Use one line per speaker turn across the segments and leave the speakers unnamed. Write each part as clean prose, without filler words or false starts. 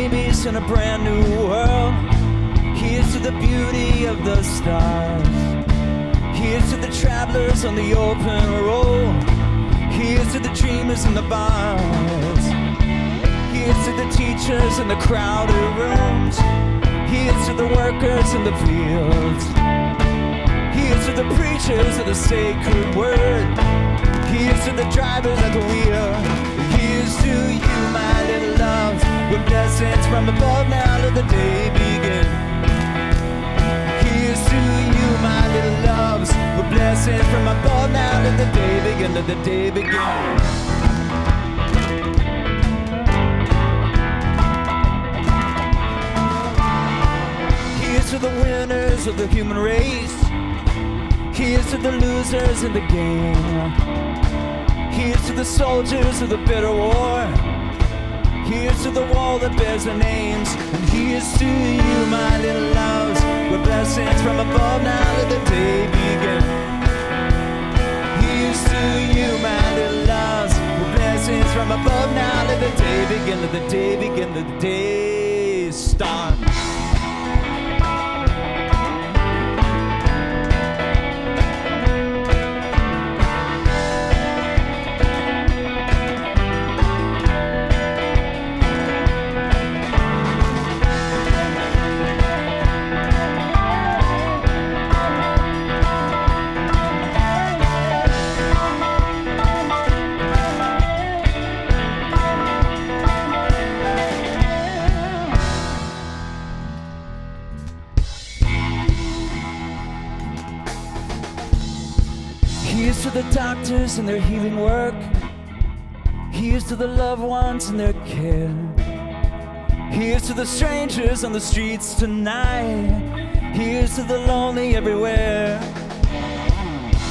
babies in a brand new world. Here's to the beauty of the stars. Here's to the travelers on the open road. Here's to the dreamers in the bars. Here's to the teachers in the crowded rooms. Here's to the workers in the fields. Here's to the preachers of the sacred word. Here's to the drivers at the wheel. Here's to you, my little loves, with blessings from above. Now let the day begin. Here's to you, my little loves, with blessings from above. Now let the day begin. Let the day begin. Here's to the winners of the human race. Here's to the losers in the game. Here's to the soldiers of the bitter war. Here's to the wall that bears their names. And here's to you, my little loves, with blessings from above. Now let the day begin. Here's to you, my little loves, with blessings from above. Now let the day begin. Let the day begin. Let the day start. Here's to the doctors and their healing work. Here's to the loved ones and their care. Here's to the strangers on the streets tonight. Here's to the lonely everywhere.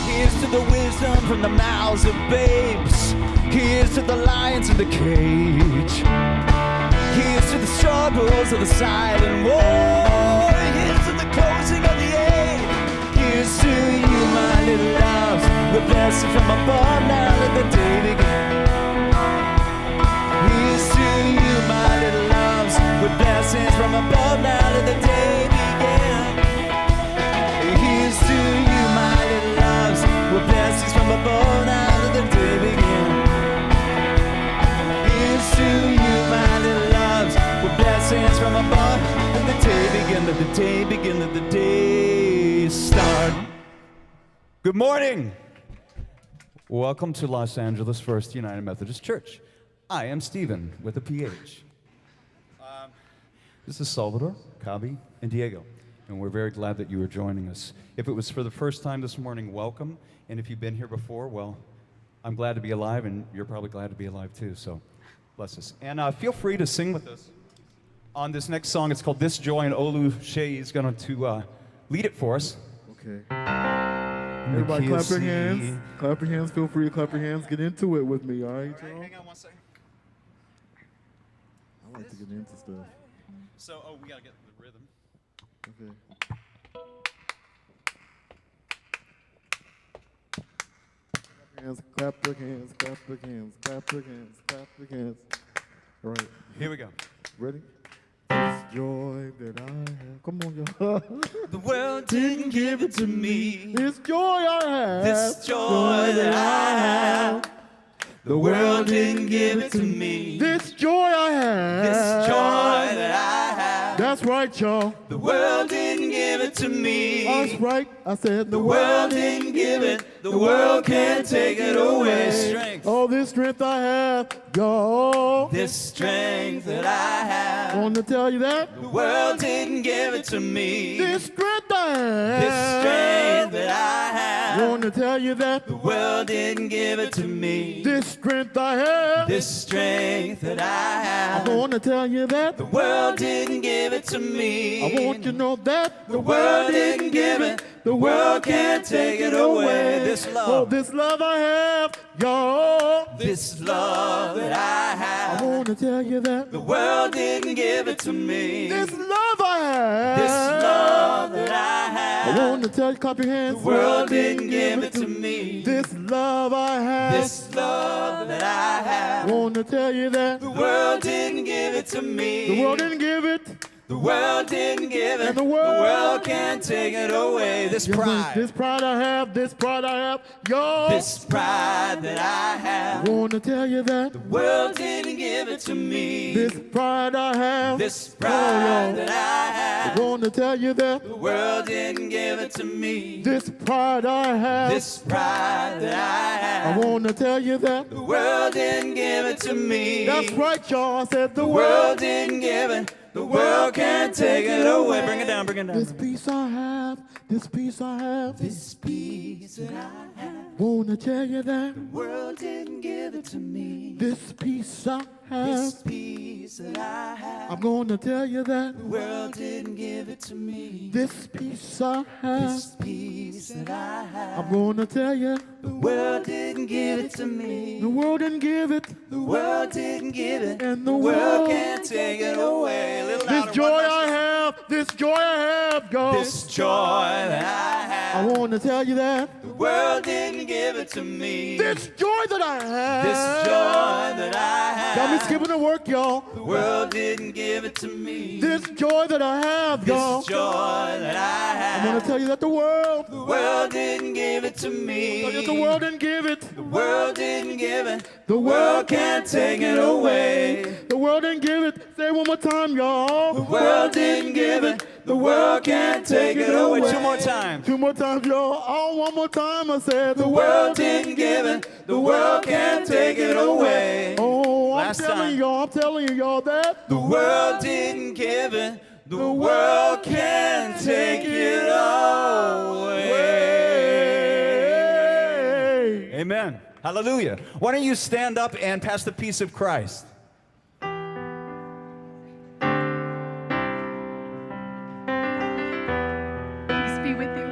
Here's to the wisdom from the mouths of babes. Here's to the lions in the cage. Here's to the struggles of the silent war. Here's to the closing of the age. Here's to you, my little loves, with blessings from above. Now let the day begin. Here's to you, my little loves, with blessings from above. Now let the day begin. Here's to you, my little loves, with blessings from above. Now let the day begin. Here's to you, my little loves, with blessings from above. Let the day begin. Let the day begin. Let the day start. Good morning. Welcome to Los Angeles First United Methodist Church. I am Stephen with a PH. This is Salvador, Kabi, and Diego, and we're very glad that you are joining us. If it was for the first time this morning, welcome, and if you've been here before, well, I'm glad to be alive, and you're probably glad to be alive too, so bless us. And feel free to sing with us on this next song. It's called This Joy, and Olu Shea is going to lead it for us.
Okay. Everybody clap your hands. Clap your hands. Feel free to clap your hands. Get into it with me, all right, y'all?
Hang on one second.
I like to get into stuff.
So, we got to get the rhythm.
Okay. Clap your hands, clap your hands, clap your hands, clap your hands. All right.
Here we go.
Ready? This joy that I have. Come on, y'all.
The world didn't give it to me.
This joy I have.
This joy that I have. The world didn't give it to me.
This joy I have.
This joy that I have.
That's right, y'all.
The world didn't give it to me.
That's right. I said
the world didn't give it. The world can't take it away. Strength.
Oh, this strength I have, y'all.
This strength that I have.
I want to tell you that.
The world didn't give it to me.
This strength I have.
This strength that I have.
I want to tell you that.
The world didn't give it to me.
This strength I have.
This strength that I have.
I want to tell you that.
The world didn't give it to me.
I want you to know that.
The world didn't give it. The world can't take it away. This love.
Oh, this love I have, y'all.
This love that I have.
I want to tell you that.
The world didn't give it to me.
This love I have.
This love that I have.
I want to tell you, clap your hands.
The world didn't give it to me.
This love I have.
This love that I have.
Wanna tell you that
the world didn't give it to me.
the world didn't give it.
The world didn't give it.
And the world
can't take it away. This pride.
This pride I have, yo.
This pride that I have.
Wanna tell you that
The world didn't give it to me.
this pride I have.
This pride that I have.
Wanna tell you that
The world didn't give it to me.
this pride I have.
This pride that I
I
have.
wanna tell you that.
The world didn't give it to me.
That's right, y'all. I said the
The
world.
world didn't give it. The world can't take it away. Bring it down, bring it down.
This peace I have. This peace I have.
This peace that I have.
Wanna tell you that
The world didn't give it to me.
this peace I
This
have.
peace that I have.
I'm gonna tell you that
The world didn't give it to me.
this peace I have.
This peace that I have.
I'm gonna tell you
The world didn't give it to me.
the world didn't give it.
The world didn't give it.
And the
world
world
can't take it away. A little
This
louder,
joy
one
I
last
have. This joy I have,
time.
God.
This joy that I
I
have.
wanna tell you that
The world didn't give it to me.
this joy that I have.
This joy that I
Got me
have.
skipping to work, y'all.
The world didn't give it to me.
This joy that I have, y'all.
This joy that I
I'm gonna
have.
tell you that the world.
The world didn't give it to me.
Tell you that the world didn't give it.
The world didn't give it.
The
world can't take it away.
The world didn't give it. Say it one more time,
The
y'all.
world didn't give it. The world can't take it away. Two more times.
Two more times, y'all. Oh, one more time. I said
The world didn't give it. The world can't take it away.
Oh, I'm
Last
telling
time.
y'all. I'm telling you, y'all that.
The world didn't give it. The world can't take it away. Amen. Hallelujah. Why don't you stand up and pass the peace of Christ?
Peace be with you.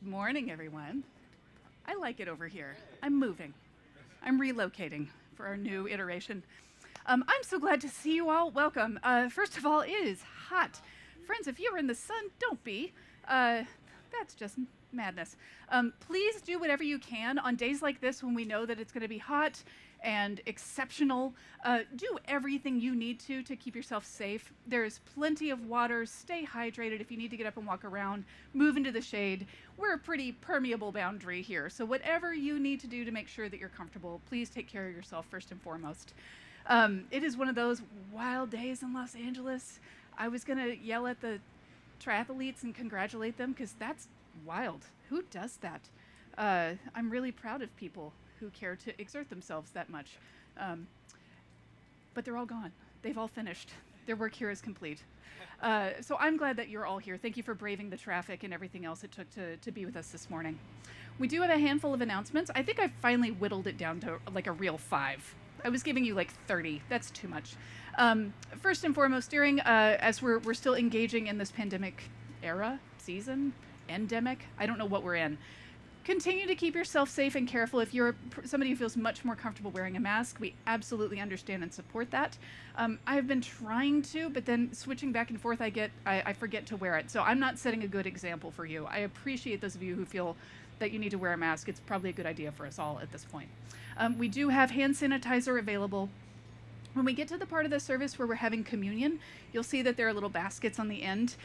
Morning, everyone. I like it over here. I'm moving. I'm relocating for our new iteration. I'm so glad to see you all. Welcome. First of all, it is hot. Friends, if you're in the sun, don't be. That's just madness. Please do whatever you can on days like this when we know that it's going to be hot and exceptional. Do everything you need to keep yourself safe. There's plenty of water. Stay hydrated if you need to get up and walk around. Move into the shade. We're a pretty permeable boundary here. So whatever you need to do to make sure that you're comfortable, please take care of yourself first and foremost. It is one of those wild days in Los Angeles. I was going to yell at the triathletes and congratulate them because that's wild. Who does that? I'm really proud of people who care to exert themselves that much. But they're all gone. They've all finished. Their work here is complete. So I'm glad that you're all here. Thank you for braving the traffic and everything else it took to be with us this morning. We do have a handful of announcements. I think I finally whittled it down to like a real 5. I was giving you like 30. That's too much. First and foremost, during as we're still engaging in this pandemic era, season, endemic, I don't know what we're in. Continue to keep yourself safe and careful. If you're somebody who feels much more comfortable wearing a mask, we absolutely understand and support that. I've been trying to, but then switching back and forth, I forget to wear it. So I'm not setting a good example for you. I appreciate those of you who feel that you need to wear a mask. It's probably a good idea for us all at this point. We do have hand sanitizer available. When we get to the part of the service where we're having communion, you'll see that there are little baskets on the end.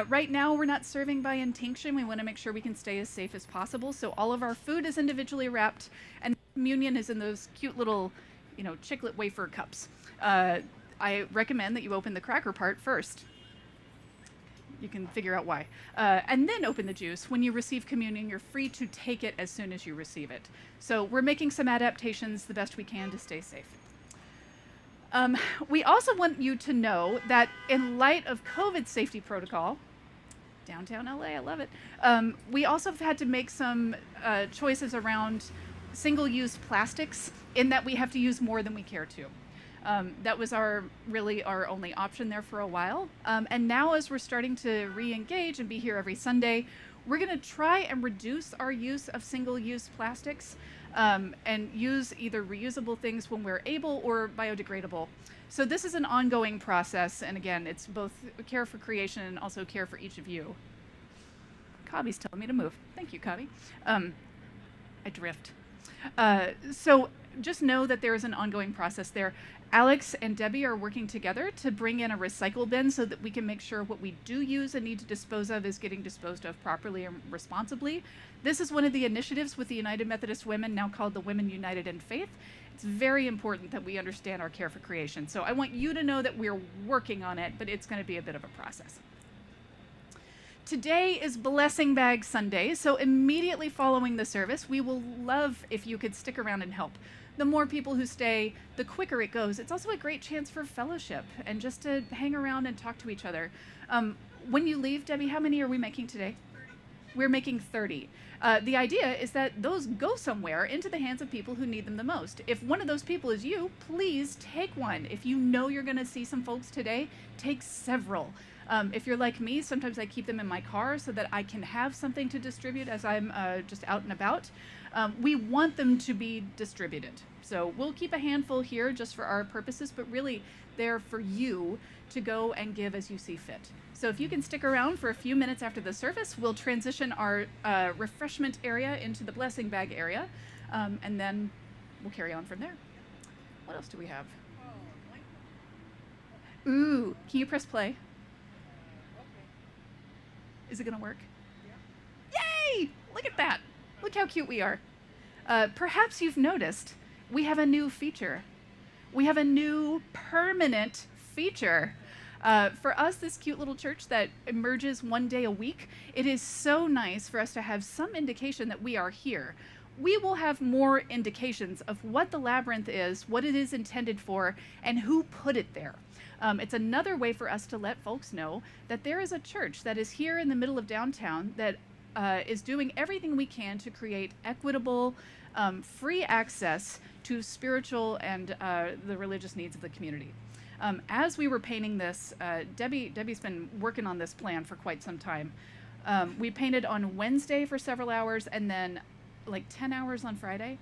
Right now, we're not serving by intinction. We want to make sure we can stay as safe as possible. So all of our food is individually wrapped, and communion is in those cute little, chiclet wafer cups. I recommend that you open the cracker part first. You can figure out why. And then open the juice. When you receive communion, you're free to take it as soon as you receive it. So we're making some adaptations the best we can to stay safe. We also want you to know that in light of COVID safety protocol, downtown LA, I love it, we also have had to make some choices around single-use plastics in that we have to use more than we care to. That was our only option there for a while. And now as we're starting to re-engage and be here every Sunday, we're going to try and reduce our use of single-use plastics and use either reusable things when we're able or biodegradable. So this is an ongoing process. And again, it's both care for creation and also care for each of you. Kabi's telling me to move. Thank you, Kabi. I drift. So just know that there is an ongoing process there. Alex and Debbie are working together to bring in a recycle bin so that we can make sure what we do use and need to dispose of is getting disposed of properly and responsibly. This is one of the initiatives with the United Methodist Women, now called the Women United in Faith. It's very important that we understand our care for creation. So I want you to know that we're working on it, but it's going to be a bit of a process. Today is Blessing Bag Sunday, so immediately following the service, we will love if you could stick around and help. The more people who stay, the quicker it goes. It's also a great chance for fellowship and just to hang around and talk to each other. When you leave, Debbie, how many are we making today? 30. We're making 30. The idea is that those go somewhere into the hands of people who need them the most. If one of those people is you, please take one. If you know you're going to see some folks today, take several. If you're like me, sometimes I keep them in my car so that I can have something to distribute as I'm just out and about. We want them to be distributed. So we'll keep a handful here just for our purposes, but really they're for you to go and give as you see fit. So if you can stick around for a few minutes after the service, we'll transition our refreshment area into the blessing bag area, and then we'll carry on from there. What else do we have? Ooh, can you press play? Is it going to work? Yeah. Yay! Look at that. Look how cute we are. Perhaps you've noticed we have a new feature. We have a new permanent feature. For us, this cute little church that emerges one day a week, it is so nice for us to have some indication that we are here. We will have more indications of what the labyrinth is, what it is intended for, and who put it there. It's another way for us to let folks know that there is a church that is here in the middle of downtown that is doing everything we can to create equitable, free access to spiritual and the religious needs of the community. As we were painting this, Debbie's been working on this plan for quite some time. We painted on Wednesday for several hours and then like 10 hours on Friday.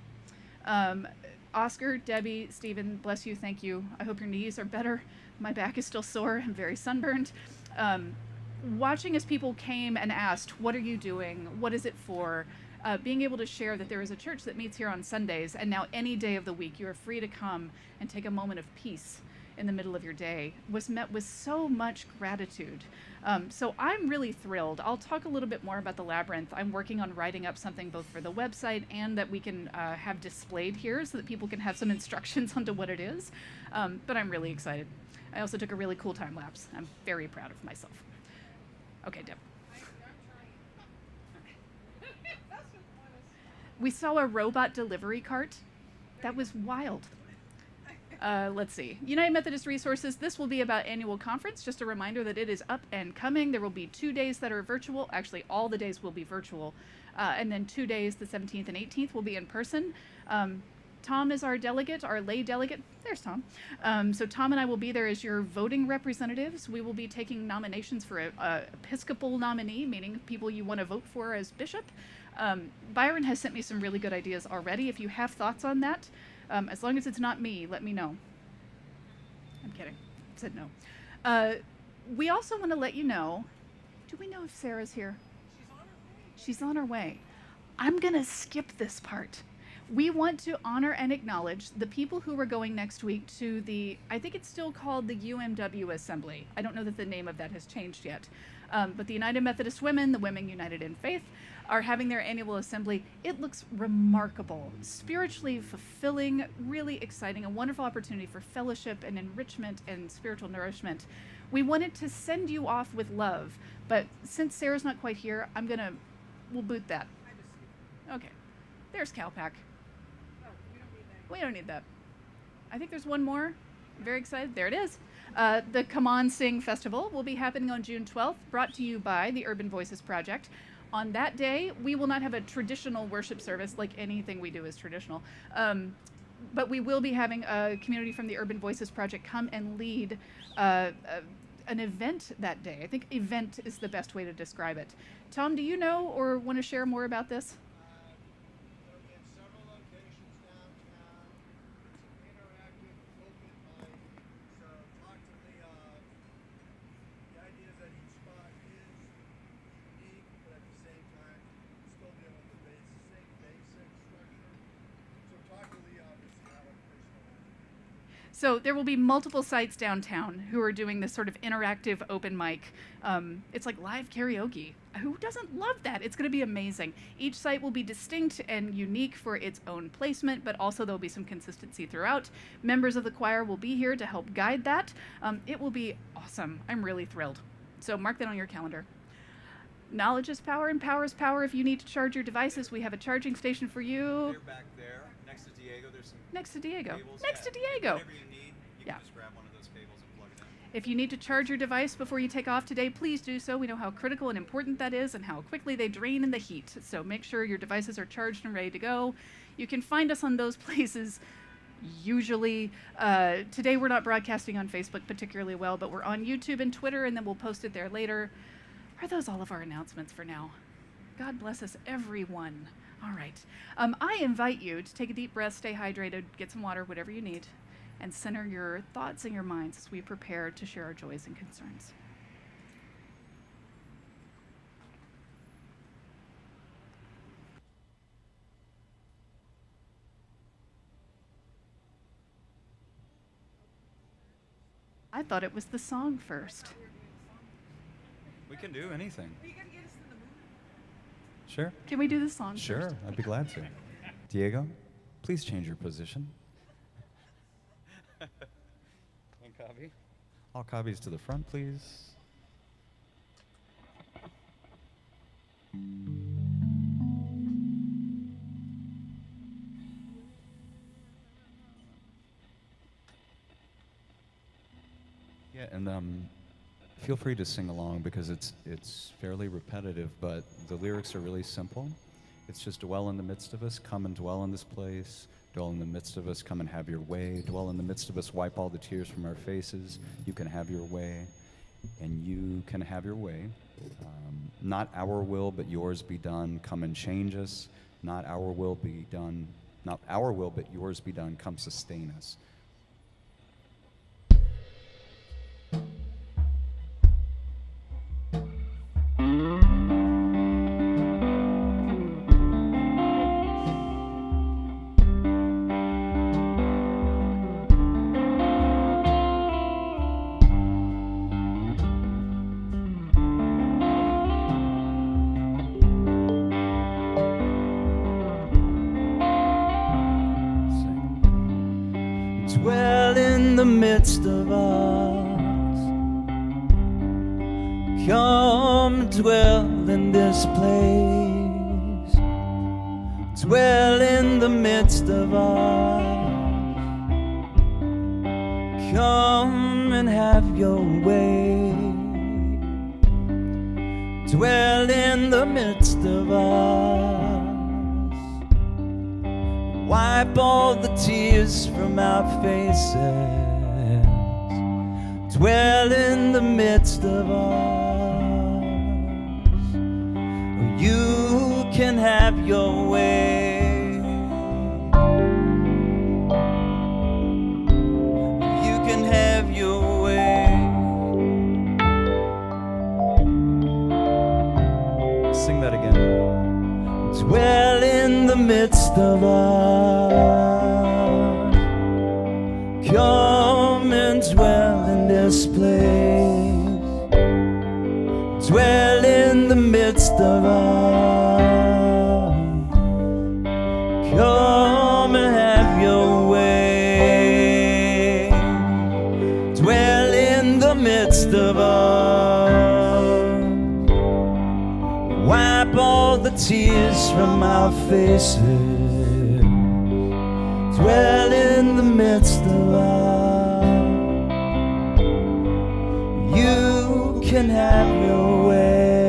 Oscar, Debbie, Stephen, bless you, thank you. I hope your knees are better. My back is still sore. I'm very sunburned. Watching as people came and asked, what are you doing? What is it for? Being able to share that there is a church that meets here on Sundays, and now any day of the week you are free to come and take a moment of peace in the middle of your day, was met with so much gratitude. So I'm really thrilled. I'll talk a little bit more about the labyrinth. I'm working on writing up something both for the website and that we can have displayed here so that people can have some instructions onto what it is. But I'm really excited. I also took a really cool time lapse. I'm very proud of myself. Okay, Deb. We saw a robot delivery cart. That was wild. Let's see. United Methodist Resources, this will be about annual conference. Just a reminder that it is up and coming. There will be 2 days that are virtual. Actually, all the days will be virtual. And then 2 days, the 17th and 18th, will be in person. Tom is our delegate, our lay delegate. There's Tom. So Tom and I will be there as your voting representatives. We will be taking nominations for a Episcopal nominee, meaning people you want to vote for as bishop. Byron has sent me some really good ideas already. If you have thoughts on that, as long as it's not me, let me know. I'm kidding. I said no. We also want to let you know, do we know if Sarah's here? She's on her way. I'm going to skip this part. We want to honor and acknowledge the people who are going next week to the, I think it's still called the UMW Assembly. I don't know that the name of that has changed yet. But the United Methodist Women, the Women United in Faith, are having their annual assembly. It looks remarkable, spiritually fulfilling, really exciting, a wonderful opportunity for fellowship and enrichment and spiritual nourishment. We wanted to send you off with love, but since Sarah's not quite here, we'll boot that. Okay, there's Cowpack. We don't need that. I think there's one more. I'm very excited. There it is. The Come On Sing Festival will be happening on June 12th, brought to you by the Urban Voices Project. On that day, we will not have a traditional worship service, like anything we do is traditional, but we will be having a community from the Urban Voices Project come and lead an event that day. I think event is the best way to describe it. Tom, do you know or want to share more about this? So there will be multiple sites downtown who are doing this sort of interactive open mic. It's like live karaoke. Who doesn't love that? It's going to be amazing. Each site will be distinct and unique for its own placement, but also there'll be some consistency throughout. Members of the choir will be here to help guide that. It will be awesome. I'm really thrilled. So mark that on your calendar. Knowledge is power and power is power. If you need to charge your devices, we have a charging station for you.
They're back there, next to Diego. There's some
Next to Diego.
cables.
Next to Diego.
Whatever you need, you
Yeah.
can just grab one of those cables and plug it in.
If you need to charge your device before you take off today, please do so. We know how critical and important that is and how quickly they drain in the heat. So make sure your devices are charged and ready to go. You can find us on those places usually. Today we're not broadcasting on Facebook particularly well, but we're on YouTube and Twitter, and then we'll post it there later. Are those all of our announcements for now? God bless us, everyone. All right. I invite you to take a deep breath, stay hydrated, get some water, whatever you need, and center your thoughts and your minds as we prepare to share our joys and concerns. I thought it was the song first.
We can do anything. Sure.
Can we do the song
Sure,
first?
I'd be glad to. Diego, please change your position.
One copy.
All copies to the front, please. Yeah, and feel free to sing along because it's fairly repetitive, but the lyrics are really simple. It's just dwell in the midst of us, come and dwell in this place. Dwell in the midst of us, come and have your way. Dwell in the midst of us, wipe all the tears from our faces. You can have your way, and you can have your way. Not our will, but yours be done. Come and change us. Not our will be done. Not our will, but yours be done. Come sustain us. Dwell in the midst of us. Come dwell in this place. Dwell in the midst of us. Come and have your way. Dwell in the midst of us. Wipe all the tears from our faces. Dwell in the midst of us. You can have have your way. You can have your way. Sing that again. Dwell in the midst of us. Come and dwell in this place. Dwell in the midst of us. Come and have your way. Dwell in the midst of us. Wipe all the tears from our faces. Dwell in the midst of us. You can have your way.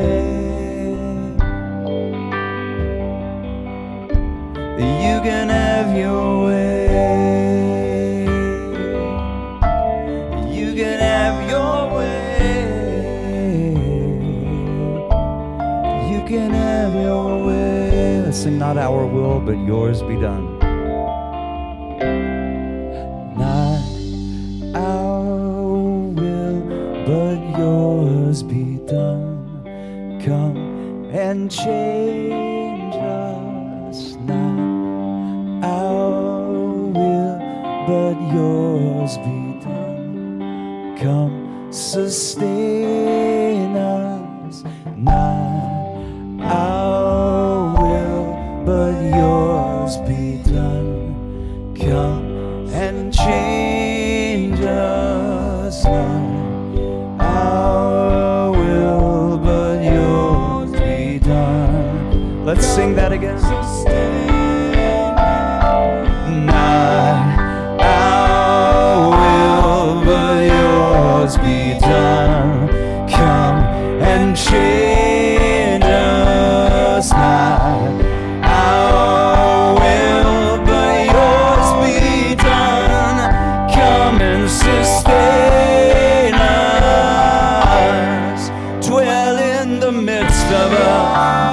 You can have your way. You can have your way. You can have your way. Let's sing, not our will, but yours be done. Not our will, but yours be done. Come and change us. Not our will, but yours be done. Come sustain us. Not our will, but yours be done. Come and change us. Not our will, but yours be done. Let's sing that again. Not our will, but yours be done. Come and change us. Not our will, but yours be done. Come and sustain us. Dwell in the midst of us.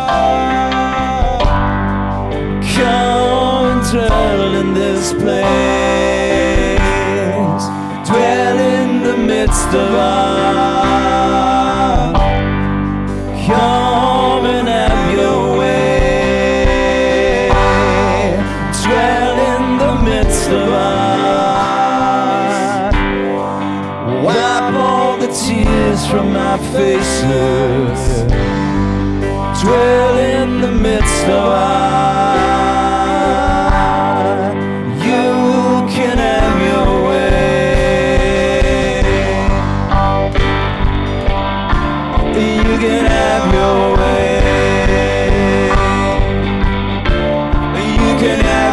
Come and dwell in this place. Dwell in the midst of us. Come and have your way. Dwell in the midst of us. Wipe all the tears from our faces. Dwell in the midst of us. You can have your way. You can have your way. You can have